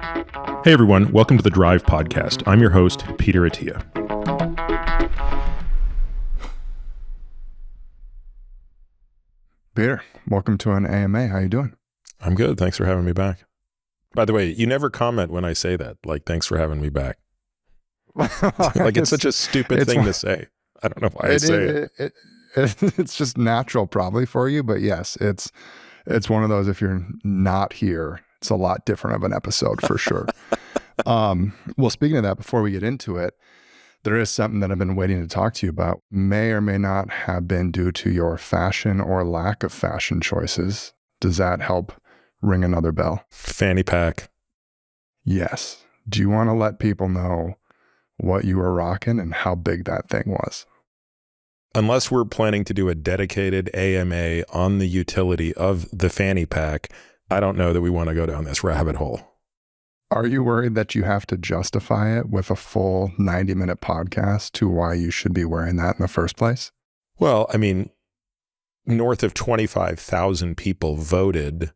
Hey everyone, welcome to the Drive Podcast. I'm your host, Peter Attia. Peter, welcome to an AMA. How you doing? I'm good. Thanks for having me back. By the way, you never comment when I say that, like, thanks for having me back. Like, it's such a stupid thing to say. I don't know why I say it. It's just natural probably for you, but yes, it's one of those, if you're not here, it's a lot different of an episode for sure. Well, speaking of that, before we get into it, there is something that I've been waiting to talk to you about. May or may not have been due to your fashion or lack of fashion choices. Does that help ring another bell? Fanny pack. Yes. Do you want to let people know what you were rocking and how big that thing was? Unless we're planning to do a dedicated AMA on the utility of the fanny pack, I don't know that we want to go down this rabbit hole. Are you worried that you have to justify it with a full 90-minute podcast to why you should be wearing that in the first place? Well, I mean, north of 25,000 people voted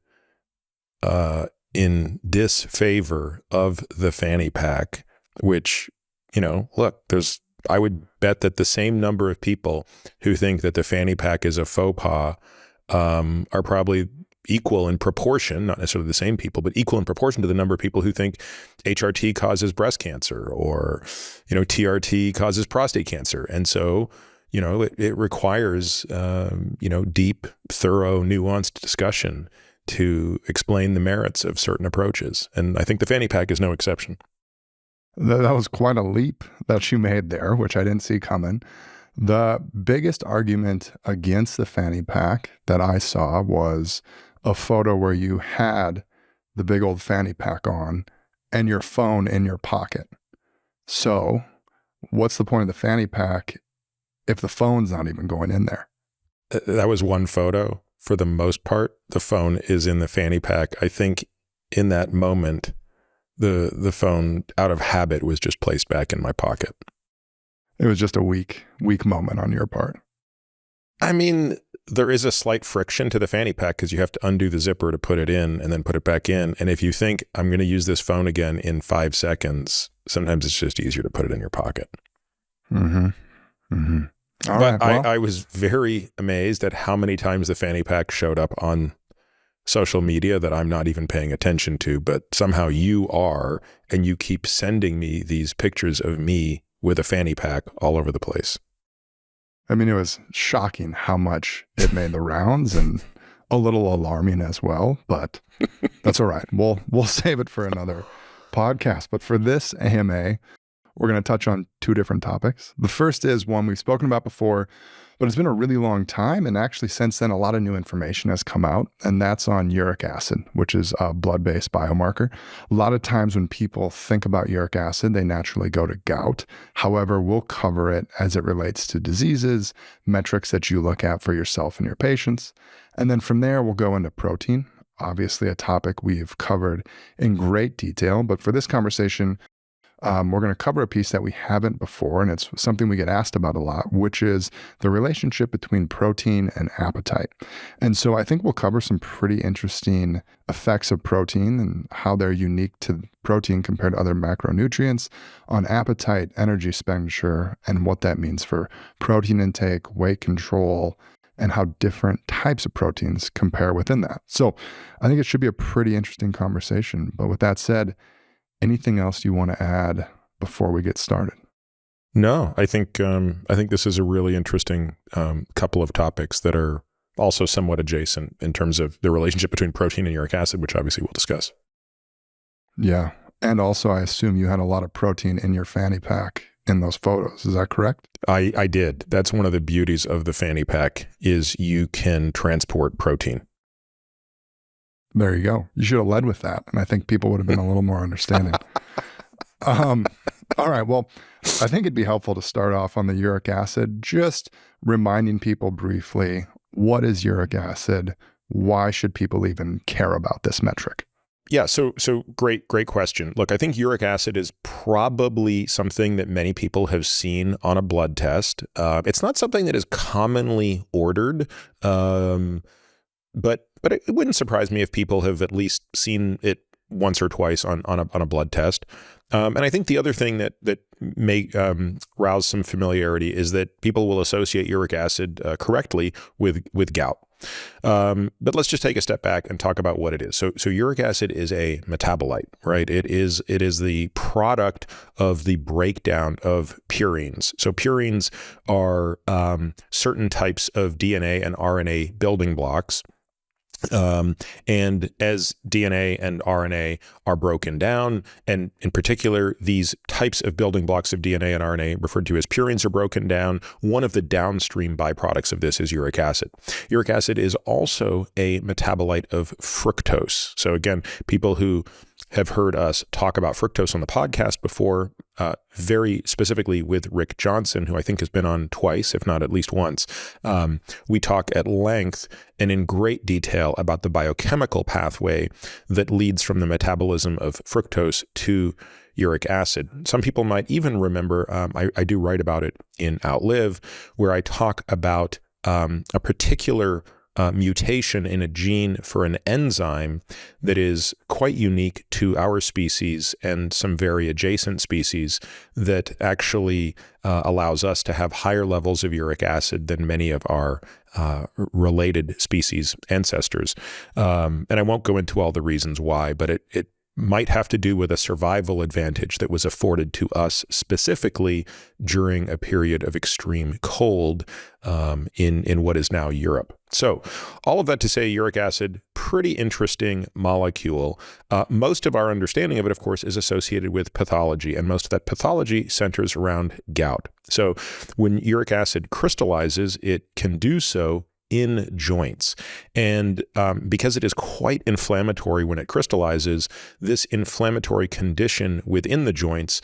in disfavor of the fanny pack, which, you know, look, I would bet that the same number of people who think that the fanny pack is a faux pas are probably equal in proportion, not necessarily the same people, but equal in proportion to the number of people who think HRT causes breast cancer or, you know, TRT causes prostate cancer. And so, you know, it requires, you know, deep, thorough, nuanced discussion to explain the merits of certain approaches. And I think the fanny pack is no exception. That was quite a leap that you made there, which I didn't see coming. The biggest argument against the fanny pack that I saw was a photo where you had the big old fanny pack on and your phone in your pocket. So what's the point of the fanny pack if the phone's not even going in there? That was one photo. For the most part, the phone is in the fanny pack. I think in that moment, the phone, out of habit, was just placed back in my pocket. It was just a weak moment on your part. I mean, there is a slight friction to the fanny pack because you have to undo the zipper to put it in and then put it back in. And if you think, I'm going to use this phone again in 5 seconds, sometimes it's just easier to put it in your pocket. Mm-hmm. Mm-hmm. But I was very amazed at how many times the fanny pack showed up on social media that I'm not even paying attention to, but somehow you are, and you keep sending me these pictures of me with a fanny pack all over the place. I mean, it was shocking how much it made the rounds and a little alarming as well, but that's all right. We'll save it for another podcast. But for this AMA, we're going to touch on two different topics. The first is one we've spoken about before, but it's been a really long time. And actually, since then, a lot of new information has come out, and that's on uric acid, which is a blood-based biomarker. A lot of times when people think about uric acid, they naturally go to gout. However, we'll cover it as it relates to diseases, metrics that you look at for yourself and your patients. And then from there, we'll go into protein, obviously a topic we've covered in great detail. But for this conversation, we're going to cover a piece that we haven't before, and it's something we get asked about a lot, which is the relationship between protein and appetite. And so I think we'll cover some pretty interesting effects of protein and how they're unique to protein compared to other macronutrients on appetite, energy expenditure, and what that means for protein intake, weight control, and how different types of proteins compare within that. So I think it should be a pretty interesting conversation. But with that said, anything else you want to add before we get started? No, I think this is a really interesting couple of topics that are also somewhat adjacent in terms of the relationship between protein and uric acid, which obviously we'll discuss. Yeah. And also, I assume you had a lot of protein in your fanny pack in those photos. Is that correct? I did. That's one of the beauties of the fanny pack is you can transport protein. There you go. You should have led with that. And I think people would have been a little more understanding. All right. Well, I think it'd be helpful to start off on the uric acid, just reminding people briefly, what is uric acid? Why should people even care about this metric? Yeah, so great question. Look, I think uric acid is probably something that many people have seen on a blood test. It's not something that is commonly ordered, but it wouldn't surprise me if people have at least seen it once or twice on a blood test. And I think the other thing that may rouse some familiarity is that people will associate uric acid correctly with gout. But let's just take a step back and talk about what it is. So uric acid is a metabolite, right? It is the product of the breakdown of purines. So purines are certain types of DNA and RNA building blocks. And as DNA and RNA are broken down, and in particular, these types of building blocks of DNA and RNA referred to as purines are broken down, one of the downstream byproducts of this is uric acid. Uric acid is also a metabolite of fructose. So again, people who have heard us talk about fructose on the podcast before, very specifically with Rick Johnson, who I think has been on twice, if not at least once. We talk at length and in great detail about the biochemical pathway that leads from the metabolism of fructose to uric acid. Some people might even remember, I do write about it in Outlive, where I talk about a particular mutation in a gene for an enzyme that is quite unique to our species and some very adjacent species that actually allows us to have higher levels of uric acid than many of our related species ancestors. And I won't go into all the reasons why, but it might have to do with a survival advantage that was afforded to us specifically during a period of extreme cold in what is now Europe. So all of that to say, uric acid, pretty interesting molecule. Most of our understanding of it, of course, is associated with pathology, and most of that pathology centers around gout. So when uric acid crystallizes, it can do so in joints. And because it is quite inflammatory when it crystallizes, this inflammatory condition within the joints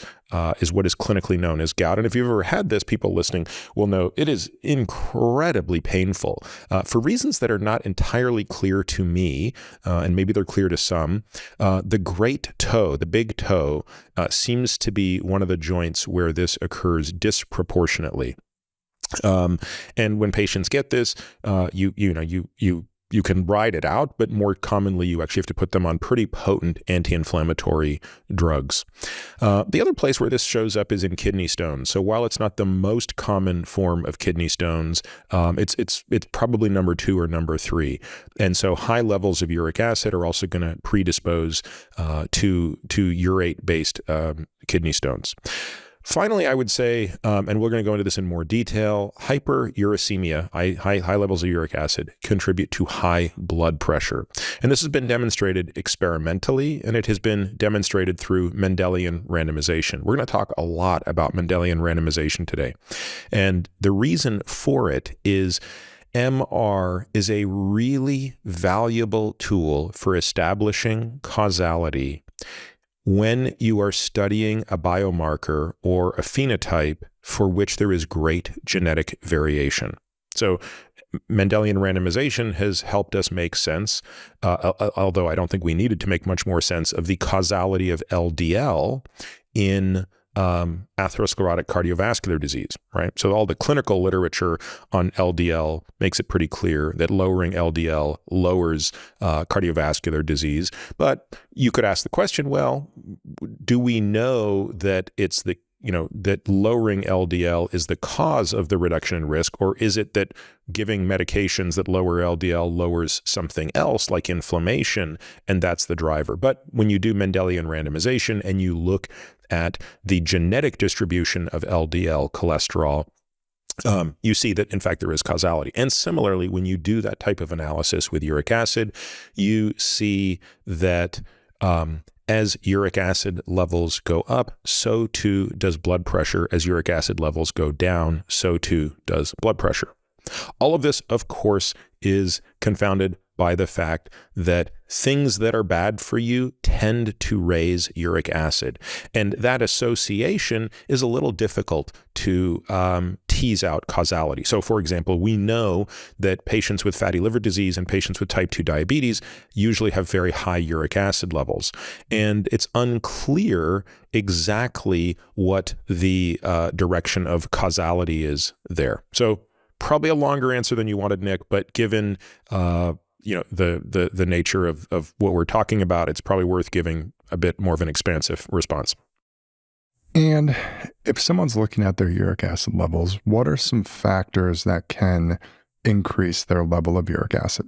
is what is clinically known as gout. And if you've ever had this, people listening will know it is incredibly painful for reasons that are not entirely clear to me, and maybe they're clear to some. The great toe, the big toe, seems to be one of the joints where this occurs disproportionately. And when patients get this, you can ride it out, but more commonly you actually have to put them on pretty potent anti-inflammatory drugs. The other place where this shows up is in kidney stones. So while it's not the most common form of kidney stones, it's probably number 2 or number 3. And so high levels of uric acid are also going to predispose to urate-based kidney stones. Finally, I would say, and we're going to go into this in more detail, hyperuricemia, high levels of uric acid, contribute to high blood pressure. And this has been demonstrated experimentally, and it has been demonstrated through Mendelian randomization. We're going to talk a lot about Mendelian randomization today. And the reason for it is MR is a really valuable tool for establishing causality when you are studying a biomarker or a phenotype for which there is great genetic variation. So Mendelian randomization has helped us make sense, although I don't think we needed to make much more sense, of the causality of LDL in atherosclerotic cardiovascular disease, right? So all the clinical literature on LDL makes it pretty clear that lowering LDL lowers cardiovascular disease. But you could ask the question, well, do we know that it's that lowering LDL is the cause of the reduction in risk, or is it that giving medications that lower LDL lowers something else like inflammation, and that's the driver? But when you do Mendelian randomization and you look at the genetic distribution of LDL cholesterol, you see that, in fact, there is causality. And similarly, when you do that type of analysis with uric acid, you see that as uric acid levels go up, so too does blood pressure. As uric acid levels go down, so too does blood pressure. All of this, of course, is confounded by the fact that things that are bad for you tend to raise uric acid. And that association is a little difficult to tease out causality. So, for example, we know that patients with fatty liver disease and patients with type 2 diabetes usually have very high uric acid levels. And it's unclear exactly what the direction of causality is there. So probably a longer answer than you wanted, Nick, but given the nature of what we're talking about, it's probably worth giving a bit more of an expansive response. And if someone's looking at their uric acid levels, what are some factors that can increase their level of uric acid?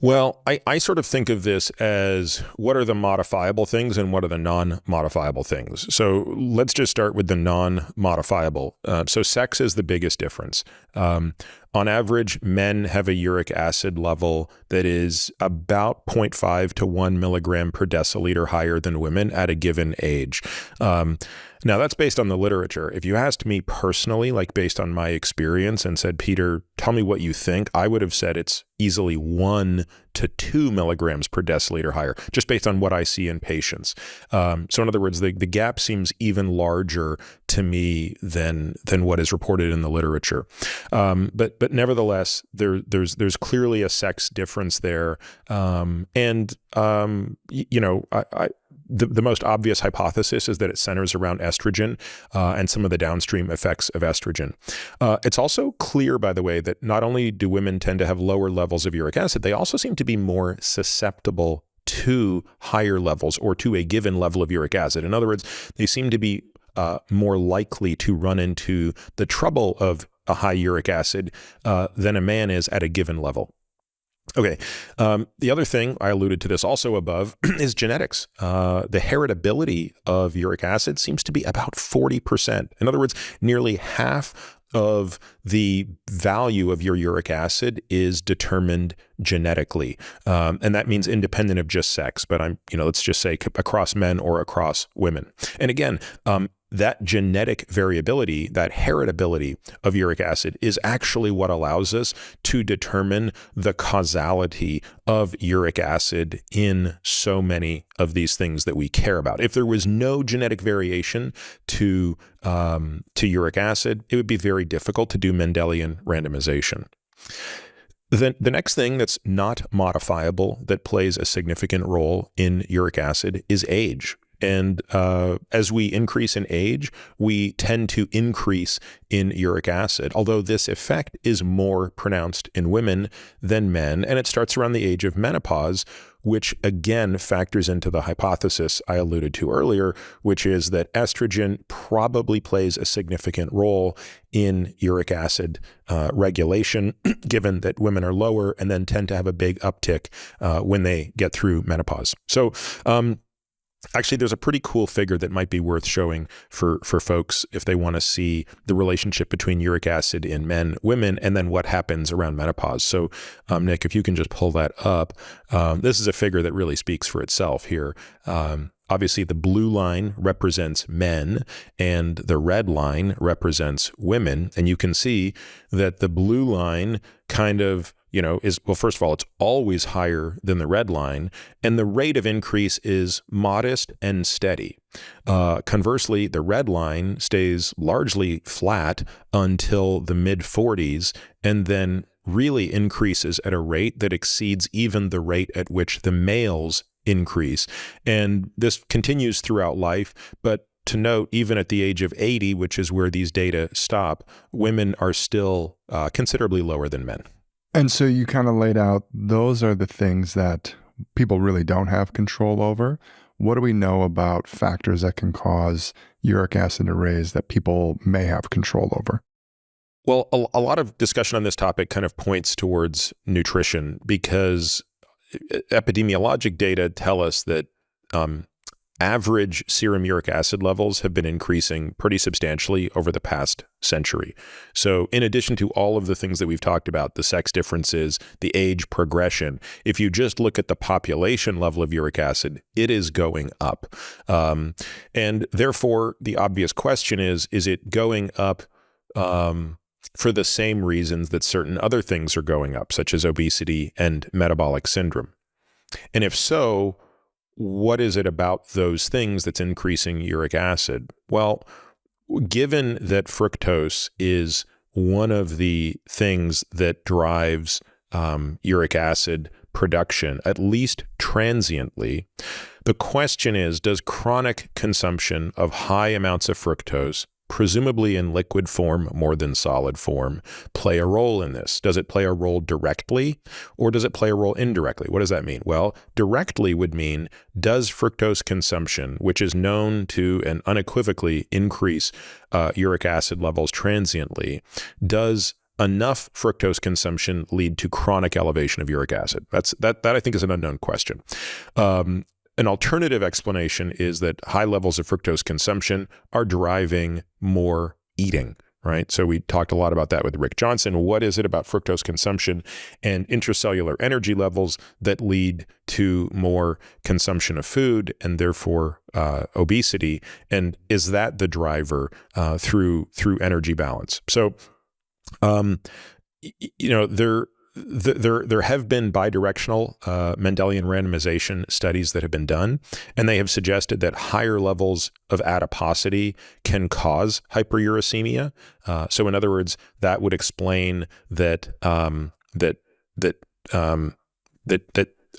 Well, I sort of think of this as what are the modifiable things and what are the non-modifiable things. So let's just start with the non-modifiable. So sex is the biggest difference. On average, men have a uric acid level that is about 0.5 to 1 milligram per deciliter higher than women at a given age. Now, that's based on the literature. If you asked me personally, like based on my experience and said, Peter, tell me what you think, I would have said it's easily 1 to 2 milligrams per deciliter higher, just based on what I see in patients. So in other words, the gap seems even larger to me than what is reported in the literature. But nevertheless, there's clearly a sex difference there. The most obvious hypothesis is that it centers around estrogen and some of the downstream effects of estrogen. It's also clear, by the way, that not only do women tend to have lower levels of uric acid, they also seem to be more susceptible to higher levels or to a given level of uric acid. In other words, they seem to be more likely to run into the trouble of a high uric acid than a man is at a given level. Okay. The other thing, I alluded to this also above, is genetics. The heritability of uric acid seems to be about 40%. In other words, nearly half of the value of your uric acid is determined genetically. And that means independent of just sex, but let's just say across men or across women. And again, that genetic variability, that heritability of uric acid is actually what allows us to determine the causality of uric acid in so many of these things that we care about. If there was no genetic variation to uric acid, it would be very difficult to do Mendelian randomization. The next thing that's not modifiable that plays a significant role in uric acid is age. And as we increase in age, we tend to increase in uric acid, although this effect is more pronounced in women than men. And it starts around the age of menopause, which again factors into the hypothesis I alluded to earlier, which is that estrogen probably plays a significant role in uric acid regulation, given that women are lower and then tend to have a big uptick when they get through menopause. So, actually, there's a pretty cool figure that might be worth showing for folks if they want to see the relationship between uric acid in men, women, and then what happens around menopause. So, Nick, if you can just pull that up, this is a figure that really speaks for itself here. Obviously, the blue line represents men and the red line represents women. And you can see that the blue line kind of first of all, it's always higher than the red line, and the rate of increase is modest and steady. Conversely, the red line stays largely flat until the mid-40s, and then really increases at a rate that exceeds even the rate at which the males increase. And this continues throughout life, but to note, even at the age of 80, which is where these data stop, women are still considerably lower than men. And so you kind of laid out, those are the things that people really don't have control over. What do we know about factors that can cause uric acid to raise that people may have control over? Well, a lot of discussion on this topic kind of points towards nutrition because epidemiologic data tell us that average serum uric acid levels have been increasing pretty substantially over the past century. So in addition to all of the things that we've talked about, the sex differences, the age progression, if you just look at the population level of uric acid, it is going up. And therefore, the obvious question is it going up for the same reasons that certain other things are going up, such as obesity and metabolic syndrome? And if so, what is it about those things that's increasing uric acid? Well, given that fructose is one of the things that drives uric acid production, at least transiently, the question is, does chronic consumption of high amounts of fructose presumably in liquid form more than solid form, play a role in this? Does it play a role directly, or does it play a role indirectly? What does that mean? Well, directly would mean, does fructose consumption, which is known to and unequivocally increase uric acid levels transiently, does enough fructose consumption lead to chronic elevation of uric acid? That I think is an unknown question. An alternative explanation is that high levels of fructose consumption are driving more eating, right? So we talked a lot about that with Rick Johnson. What is it about fructose consumption and intracellular energy levels that lead to more consumption of food and therefore obesity? And is that the driver through energy balance? So, there have been bidirectional Mendelian randomization studies that have been done, and they have suggested that higher levels of adiposity can cause hyperuricemia. So in other words, that would explain that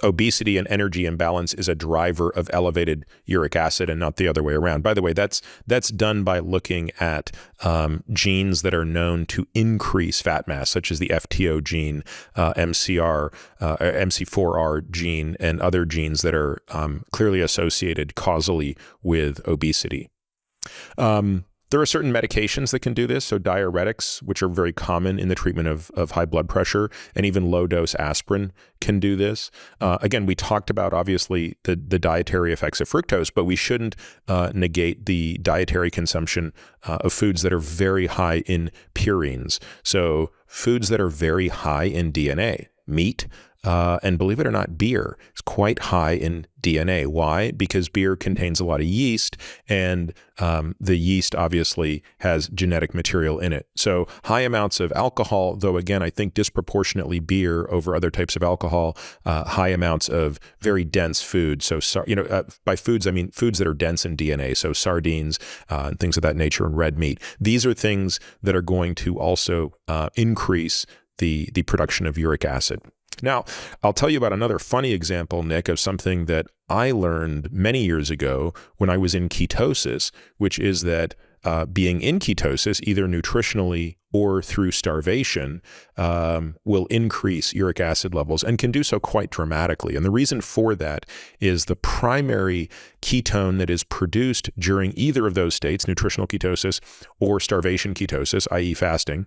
obesity and energy imbalance is a driver of elevated uric acid and not the other way around. By the way, that's done by looking at genes that are known to increase fat mass, such as the FTO gene, MC4R gene, and other genes that are clearly associated causally with obesity. There are certain medications that can do this. So diuretics, which are very common in the treatment of high blood pressure, and even low-dose aspirin can do this. Again, we talked about, obviously, the dietary effects of fructose, but we shouldn't negate the dietary consumption of foods that are very high in purines. So foods that are very high in DNA, meat, and believe it or not, beer is quite high in DNA. Why? Because beer contains a lot of yeast, and the yeast obviously has genetic material in it. So high amounts of alcohol, though again, I think disproportionately beer over other types of alcohol, high amounts of very dense food. So, by foods, I mean foods that are dense in DNA. So sardines and things of that nature, and red meat. These are things that are going to also increase the production of uric acid. Now, I'll tell you about another funny example, Nick, of something that I learned many years ago when I was in ketosis, which is that being in ketosis, either nutritionally or through starvation, will increase uric acid levels and can do so quite dramatically. And the reason for that is the primary ketone that is produced during either of those states, nutritional ketosis or starvation ketosis, i.e. fasting,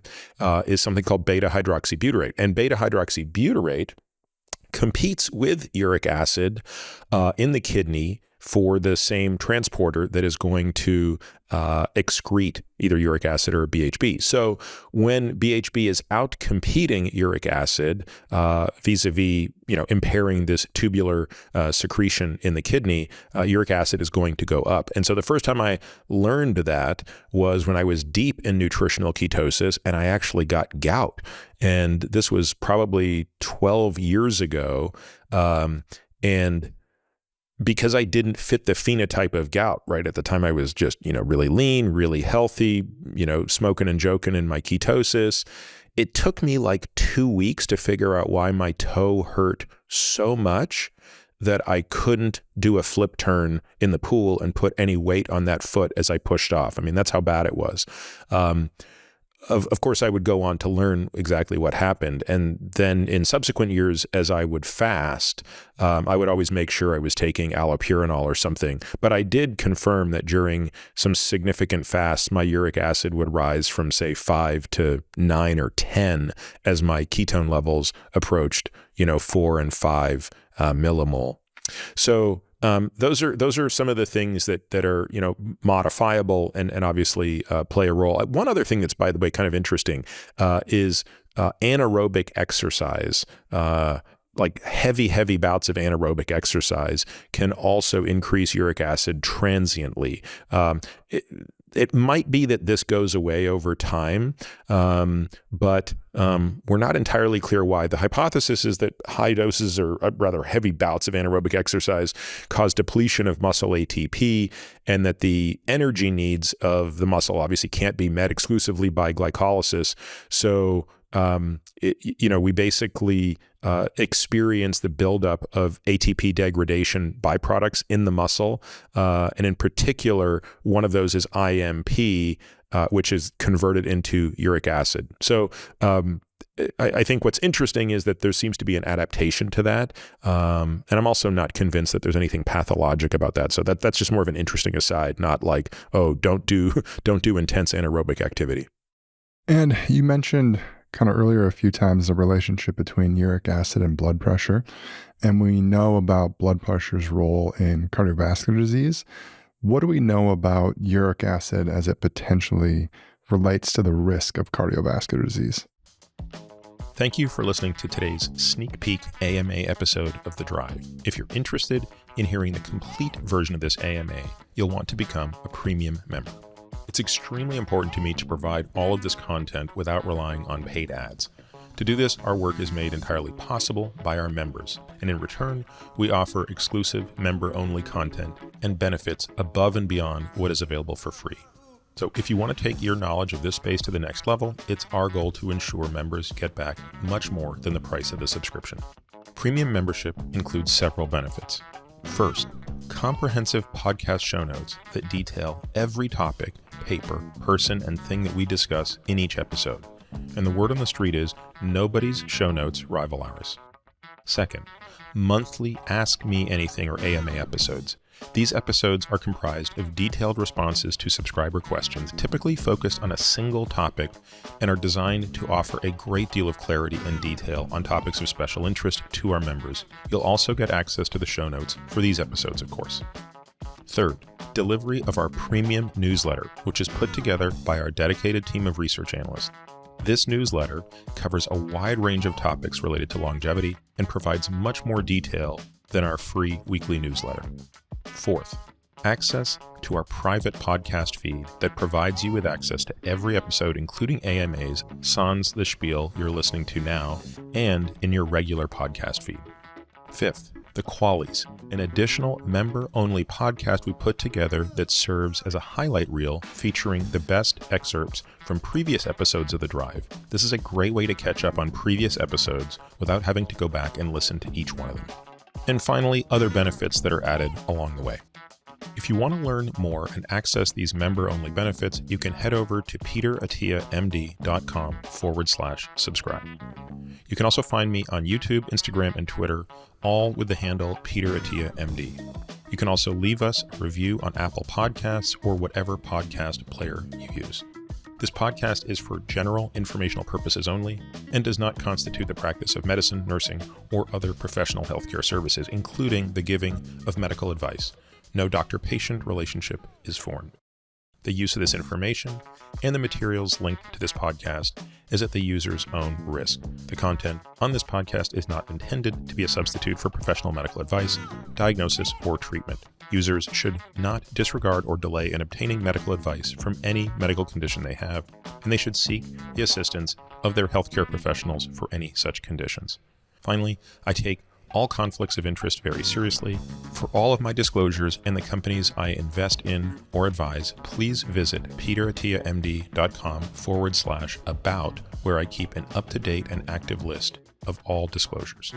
is something called beta-hydroxybutyrate. And beta-hydroxybutyrate competes with uric acid in the kidney for the same transporter that is going to excrete either uric acid or BHB. So when BHB is out competing uric acid vis-a-vis, impairing this tubular secretion in the kidney, uric acid is going to go up. And so the first time I learned that was when I was deep in nutritional ketosis, and I actually got gout. And this was probably 12 years ago. And because I didn't fit the phenotype of gout, right? At the time I was just, really lean, really healthy, smoking and joking in my ketosis. It took me like 2 weeks to figure out why my toe hurt so much that I couldn't do a flip turn in the pool and put any weight on that foot as I pushed off. I mean, that's how bad it was. Of course, I would go on to learn exactly what happened. And then in subsequent years, as I would fast, I would always make sure I was taking allopurinol or something. But I did confirm that during some significant fasts, my uric acid would rise from, say, 5 to 9 or 10 as my ketone levels approached, 4 and 5 millimole. So those are some of the things that are, modifiable and obviously play a role. One other thing that's, by the way, kind of interesting is anaerobic exercise. Like heavy bouts of anaerobic exercise can also increase uric acid transiently. It might be that this goes away over time, but we're not entirely clear why. The hypothesis is that high doses or rather heavy bouts of anaerobic exercise cause depletion of muscle ATP, and that the energy needs of the muscle obviously can't be met exclusively by glycolysis. So we basically experience the buildup of ATP degradation byproducts in the muscle. And in particular, one of those is IMP, which is converted into uric acid. So I think what's interesting is that there seems to be an adaptation to that. And I'm also not convinced that there's anything pathologic about that. So that's just more of an interesting aside, not like, oh, don't do intense anaerobic activity. And you mentioned kind of earlier a few times the relationship between uric acid and blood pressure. And we know about blood pressure's role in cardiovascular disease. What do we know about uric acid as it potentially relates to the risk of cardiovascular disease? Thank you for listening to today's sneak peek AMA episode of The Drive. If you're interested in hearing the complete version of this AMA, you'll want to become a premium member. It's extremely important to me to provide all of this content without relying on paid ads. To do this, our work is made entirely possible by our members, and in return, we offer exclusive member-only content and benefits above and beyond what is available for free. So if you want to take your knowledge of this space to the next level, it's our goal to ensure members get back much more than the price of the subscription. Premium membership includes several benefits. First, comprehensive podcast show notes that detail every topic, paper, person, and thing that we discuss in each episode. And the word on the street is nobody's show notes rival ours. Second, monthly Ask Me Anything or AMA episodes. These episodes are comprised of detailed responses to subscriber questions, typically focused on a single topic, and are designed to offer a great deal of clarity and detail on topics of special interest to our members. You'll also get access to the show notes for these episodes, of course. Third, delivery of our premium newsletter, which is put together by our dedicated team of research analysts. This newsletter covers a wide range of topics related to longevity and provides much more detail than our free weekly newsletter. Fourth, access to our private podcast feed that provides you with access to every episode, including AMAs, sans the spiel you're listening to now, and in your regular podcast feed. Fifth, the Qualies, an additional member-only podcast we put together that serves as a highlight reel featuring the best excerpts from previous episodes of The Drive. This is a great way to catch up on previous episodes without having to go back and listen to each one of them. And finally, other benefits that are added along the way. If you want to learn more and access these member-only benefits, you can head over to peterattiamd.com/subscribe. You can also find me on YouTube, Instagram, and Twitter, all with the handle PeterAttiaMD. You can also leave us a review on Apple Podcasts or whatever podcast player you use. This podcast is for general informational purposes only and does not constitute the practice of medicine, nursing, or other professional healthcare services, including the giving of medical advice. No doctor-patient relationship is formed. The use of this information and the materials linked to this podcast is at the user's own risk. The content on this podcast is not intended to be a substitute for professional medical advice, diagnosis, or treatment. Users should not disregard or delay in obtaining medical advice from any medical condition they have, and they should seek the assistance of their healthcare professionals for any such conditions. Finally, I take all conflicts of interest very seriously. For all of my disclosures and the companies I invest in or advise, please visit peterattiamd.com/about, where I keep an up-to-date and active list of all disclosures.